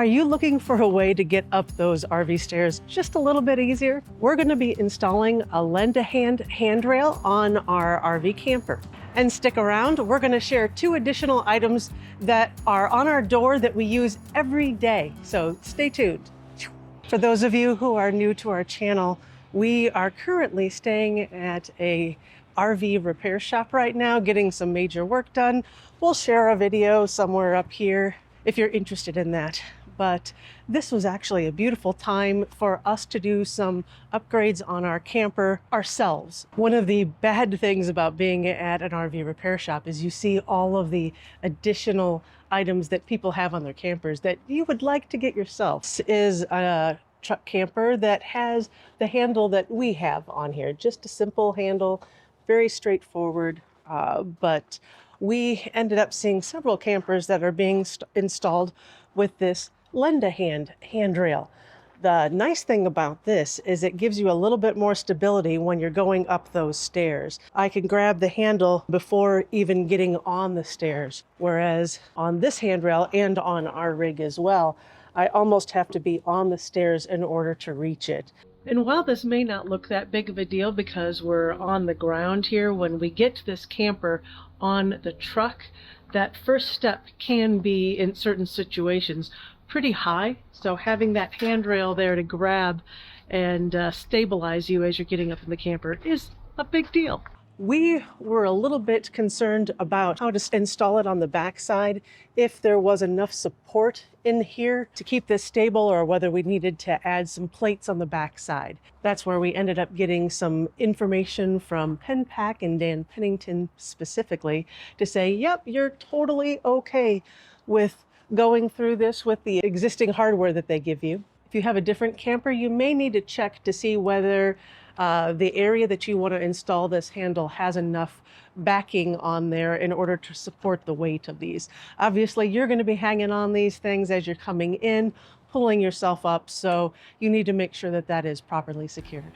Are you looking for a way to get up those RV stairs just a little bit easier? We're going to be installing a lend-a-hand handrail on our RV camper. And stick around, we're going to share 2 additional items that are on our door that we use every day. So stay tuned. For those of you who are new to our channel, we are currently staying at a RV repair shop right now, getting some major work done. We'll share a video somewhere up here if you're interested in that. But this was actually a beautiful time for us to do some upgrades on our camper ourselves. One of the bad things about being at an RV repair shop is you see all of the additional items that people have on their campers that you would like to get yourself. This is a truck camper that has the handle that we have on here, just a simple handle, very straightforward, but we ended up seeing several campers that are being installed with this lend-a-hand handrail. The nice thing about this is it gives you a little bit more stability when you're going up those stairs. I can grab the handle before even getting on the stairs, whereas on this handrail and on our rig as well, I almost have to be on the stairs in order to reach it. And while this may not look that big of a deal because we're on the ground here, when we get this camper on the truck, that first step can be, in certain situations, pretty high. So having that handrail there to grab and stabilize you as you're getting up in the camper is a big deal. We were a little bit concerned about how to install it on the backside, if there was enough support in here to keep this stable, or whether we needed to add some plates on the backside. That's where we ended up getting some information from Penpack and Dan Pennington specifically to say, yep, you're totally okay with going through this with the existing hardware that they give you. If you have a different camper, you may need to check to see whether the area that you want to install this handle has enough backing on there in order to support the weight of these. Obviously, you're going to be hanging on these things as you're coming in, pulling yourself up, so you need to make sure that that is properly secured.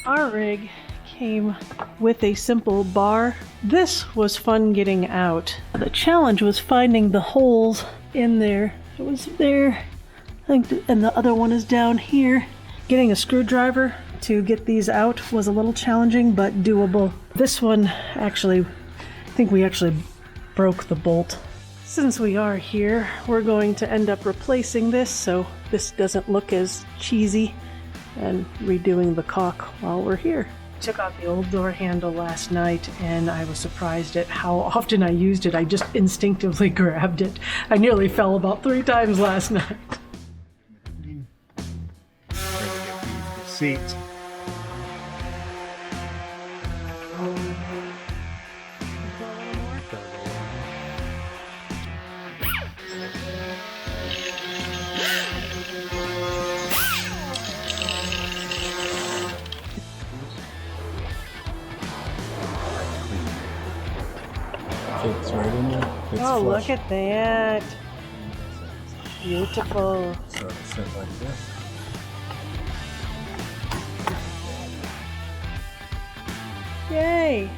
Our rig came with a simple bar. This was fun getting out. The challenge was finding the holes in there. It was there, I think, and the other one is down here. Getting a screwdriver to get these out was a little challenging, but doable. This one, actually, I think we actually broke the bolt. Since we are here, we're going to end up replacing this so this doesn't look as cheesy, and redoing the caulk while we're here. Took out the old door handle last night and I was surprised at how often I used it. I just instinctively grabbed it. I nearly fell about 3 times last night. Seat. Fits right in there. Fits Oh, flush. look at that. Beautiful. So sit like this. Yay!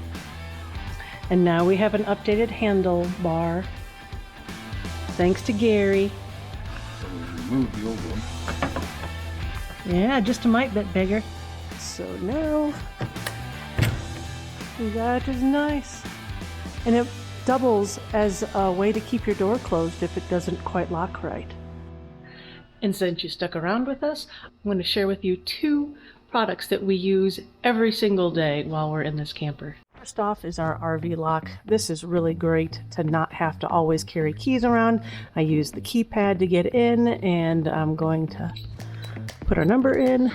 And now we have an updated handlebar. Thanks to Gary. So we removed the old one. Yeah, just a mite bit bigger. So now, that is nice. And it doubles as a way to keep your door closed if it doesn't quite lock right. And since you stuck around with us, I'm going to share with you 2 products that we use every single day while we're in this camper. First off is our RV lock. This is really great to not have to always carry keys around. I use the keypad to get in, and I'm going to put our number in.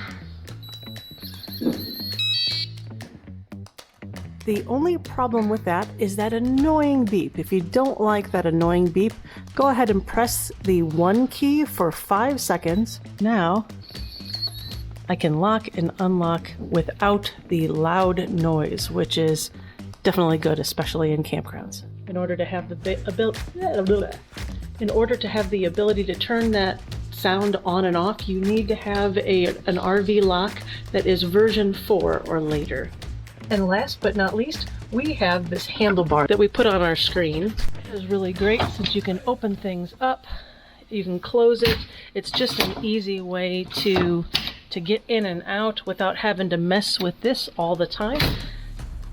The only problem with that is that annoying beep. If you don't like that annoying beep, go ahead and press the 1 key for 5 seconds. Now, I can lock and unlock without the loud noise, which is definitely good, especially in campgrounds. In order to have the ability to turn that sound on and off, you need to have an RV lock that is version 4 or later. And last but not least, we have this handlebar that we put on our screen. It is really great since you can open things up You can close it. It's just an easy way to get in and out without having to mess with this all the time.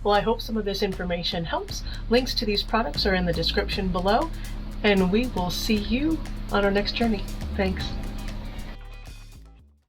Well, I hope some of this information helps. Links to these products are in the description below, and we will see you on our next journey. Thanks.